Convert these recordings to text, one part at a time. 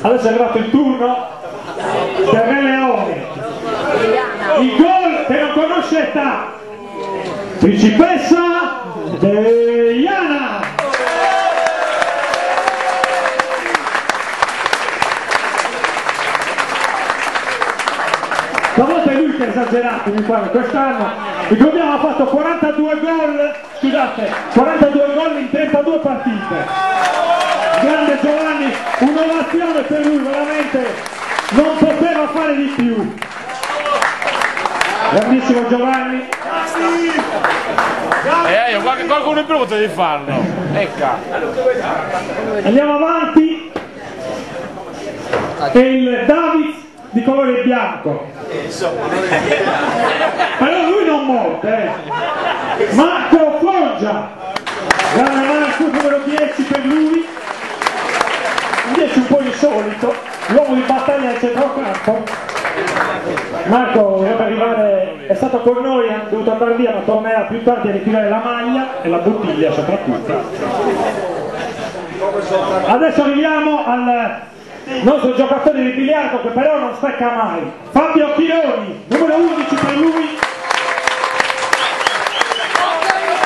Adesso è arrivato il turno per Re Leone. Il gol che non conosce età. Principessa Deiana. Stavolta è lui che ha esagerato, mi pare, quest'anno. Ricordiamo ha fatto 42 gol, scusate, 42 gol in 32 partite. Grande Giovanni, un'ovazione per lui, veramente non poteva fare di più. Grandissimo Giovanni. Qualcuno in più potevi farlo. Ecca. Andiamo avanti. E il David di colore bianco. Però lui non morte. Marco Foggia. Grande Marco, numero 10 per lui. 10 un po' insolito. L'uomo di battaglia del centrocampo. Marco dovrebbe arrivare, è stato con noi, ha dovuto andare via, ma tornerà più tardi a ritirare la maglia e la bottiglia soprattutto. Adesso arriviamo al nostro giocatore di biliardo che però non stacca mai, Fabio Chironi, numero 11 per lui.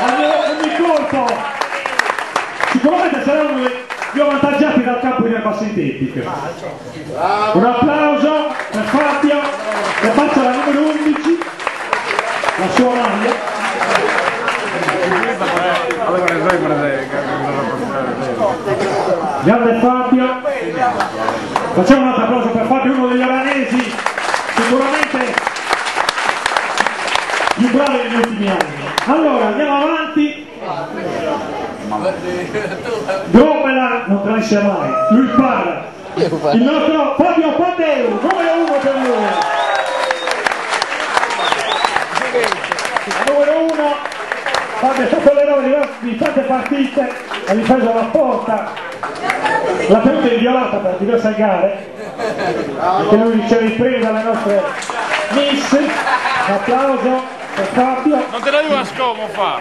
Ogni colpo sicuramente sarà uno dei più avvantaggiati dal campo di erba sintetiche. Un applauso per Fabio che passa la numero 11, la sua maglia. Grande Fabio. Facciamo un altro applauso per Fabio, uno degli aranesi sicuramente più bravi negli ultimi anni. Allora andiamo avanti. Grobbela non tradisce mai, lui para. Il nostro Fabio Pandeu, numero 1 per lui. Numero 1, Fabio è stato l'eroe di tante partite, ha difeso la porta, l'ha tenuta inviolata per diverse gare, perché lui riceve i premi dalle nostre miss. Un applauso. Fabio. Non te la dico a scomo fa.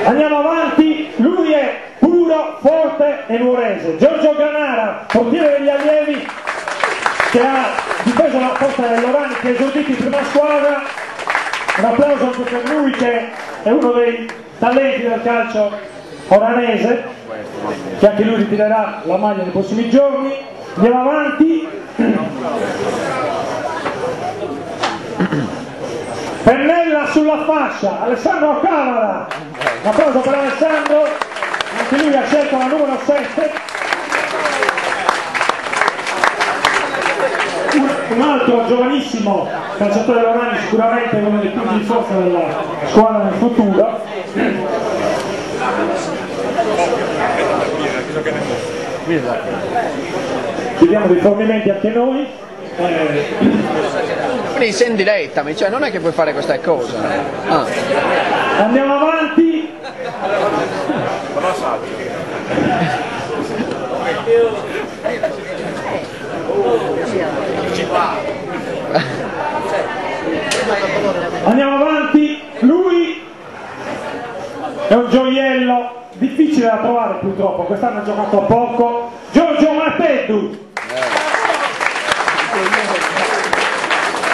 Andiamo avanti, lui è puro, forte e nuorese. Giorgio Granara, portiere degli allievi, che ha difeso la porta dell'Orani, che è esordito in prima squadra. Un applauso anche per lui che è uno dei talenti del calcio oranese, che anche lui ritirerà la maglia nei prossimi giorni. Andiamo avanti. Pennella sulla fascia, Alessandro Cavara. Un applauso per Alessandro, anche lui ha scelto la numero 7. Un altro giovanissimo calciatore Lorani, sicuramente uno dei punti di forza della squadra nel futuro. Chiediamo dei fornimenti anche noi. Quindi sei in diretta, cioè non è che puoi fare questa cosa. Andiamo avanti. Andiamo avanti. Lui è un gioiello difficile da trovare purtroppo, quest'anno ha giocato poco. Giorgio Marteddu.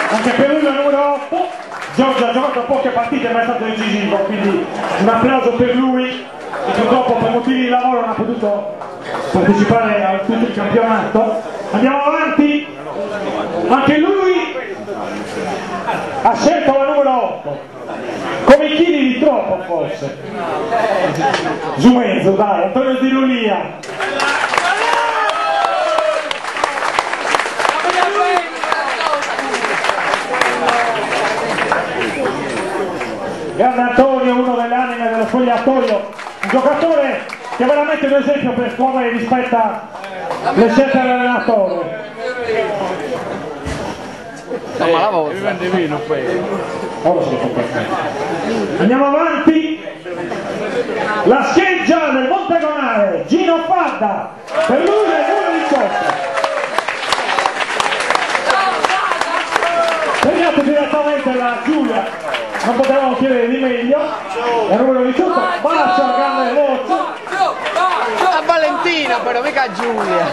Anche per lui la numero 8. Giorgio ha giocato poche partite ma è stato decisivo, quindi un applauso per lui, che purtroppo per motivi di lavoro non ha potuto partecipare a tutto il campionato. Andiamo avanti, anche lui ha scelto la numero 8, come i chili di troppo forse. Giù mezzo, dai, Antonio Di Lulia. Grande Antonio, uno delle anime dello spogliatoio, un giocatore che è veramente un esempio per come rispetta le scelte dell'allenatore. Ma la volta. Andiamo avanti. La scheggia del Montegonare, Gino Fadda, per lui è numero 18. Segnato direttamente da Giulia, non potevamo chiedere di meglio. È numero 18, bacia, grande voce. Gino però, mica Giulia.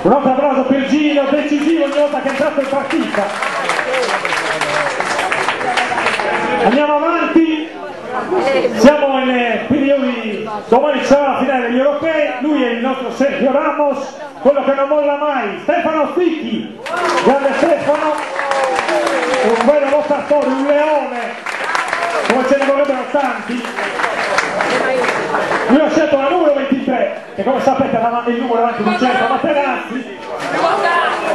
Un altro applauso per Gino, decisivo ogni volta che è entrato in partita. Andiamo avanti, siamo in periodi, domani sarà la finale degli europei, lui è il nostro Sergio Ramos, quello che non molla mai, Stefano Sticchi, grande Stefano, un vero lottatore, un leone, come ce ne vorrebbero tanti. Lui ha scelto la numero 23, che come sapete è il numero anche di Certo Materazzi,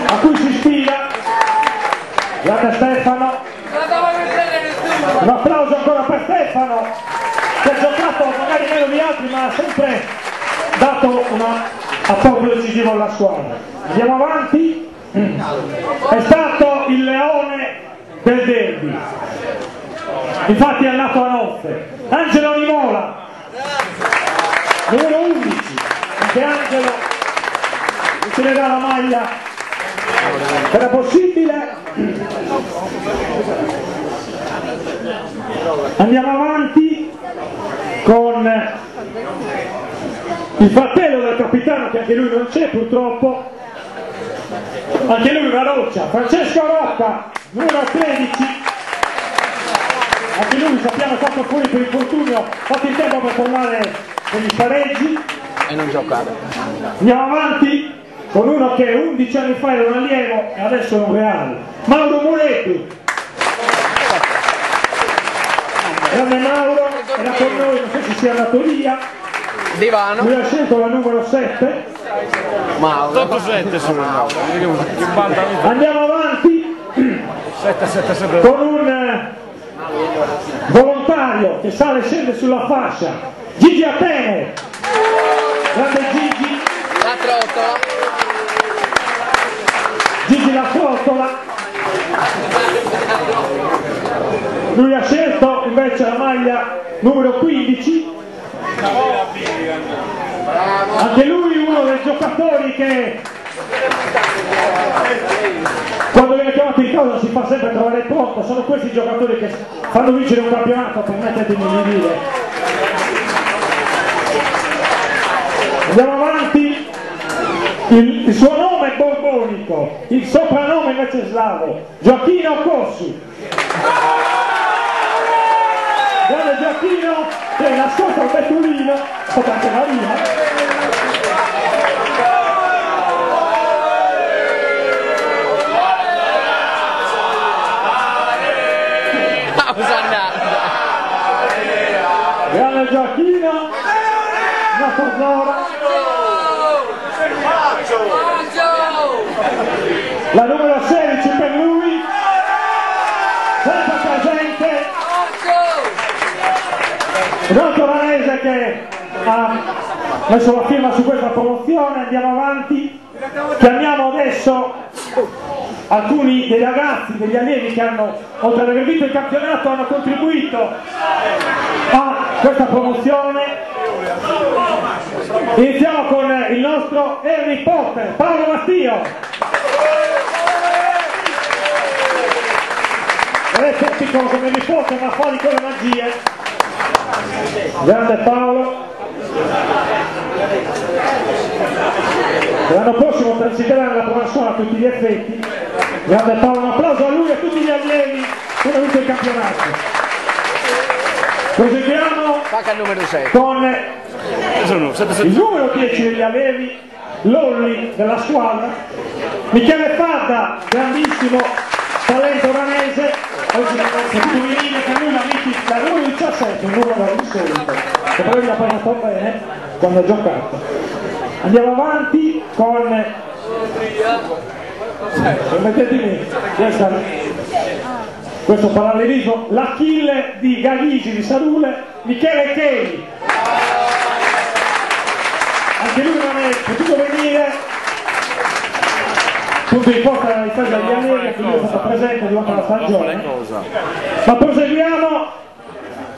a cui si ispira. Grande Stefano. Un applauso ancora per Stefano, che ha giocato magari meno di altri, ma ha sempre dato un apporto decisivo alla squadra. Andiamo avanti. È stato il leone del derby. Infatti è andato a nozze. Angelo Nimola, numero 11, anche Angelo riceverà la maglia era possibile. Andiamo avanti con il fratello del capitano, che anche lui non c'è purtroppo, anche lui una roccia, Francesco Rocca, numero 13. Anche lui sappiamo è stato fuori per infortunio, fatto il tempo per tornare negli spareggi E non giocare. Andiamo avanti con uno che 11 anni fa era un allievo e adesso è un reale, Mauro Muretti. Grande Mauro, era con noi, non so se sia andato via. Divano. Lui ha scelto la numero 7. Mauro. 8-7 sono. Andiamo avanti 7-7-7. con un volontario che sale e scende sulla fascia, Gigi Atene. Grande Gigi. La trottola. Gigi la trottola. Lui ha scelto invece la maglia numero 15. Anche lui uno dei giocatori che quando viene chiamato in causa si fa sempre trovare pronto. Sono questi giocatori che fanno vincere un campionato, permettetemi di dire. Andiamo avanti. Il suo nome è borbonico, il soprannome invece è slavo, Gioacchino Cossu. Grande Gioacchino che nascosto al Bettolino, sopra anche Marina. Grande Gioacchino, nostro Zora. La numero 16 per lui, sempre presente, un altro ranese che ha messo la firma su questa promozione. Andiamo avanti, chiamiamo adesso alcuni dei ragazzi, degli allievi che hanno, oltre ad aver vinto il campionato, hanno contribuito a questa promozione. Iniziamo con il nostro Harry Potter, Paolo Mattio. Non è piccolo come Harry Potter, ma fa di quelle magie. Grande Paolo. L'anno prossimo transiterà nella prima scuola a tutti gli effetti. Grande Paolo, un applauso a lui e a tutti gli allievi che hanno vinto il campionato. Proseguiamo con il numero 10 degli allievi, Lolli della squadra, Michele Fadda, grandissimo talento ranese, oggi è più venire che lui la metti da numero 17, un numero insolito, che però gli ha pagato bene quando ha giocato. Andiamo avanti con permettetemi questo parallelismo, l'Achille di Gagigi di Sarule, Michele Cheli. Anche lui non è potuto venire, punto di forza della difesa degli allievi, anche lui è stato presente durante la stagione. Ma proseguiamo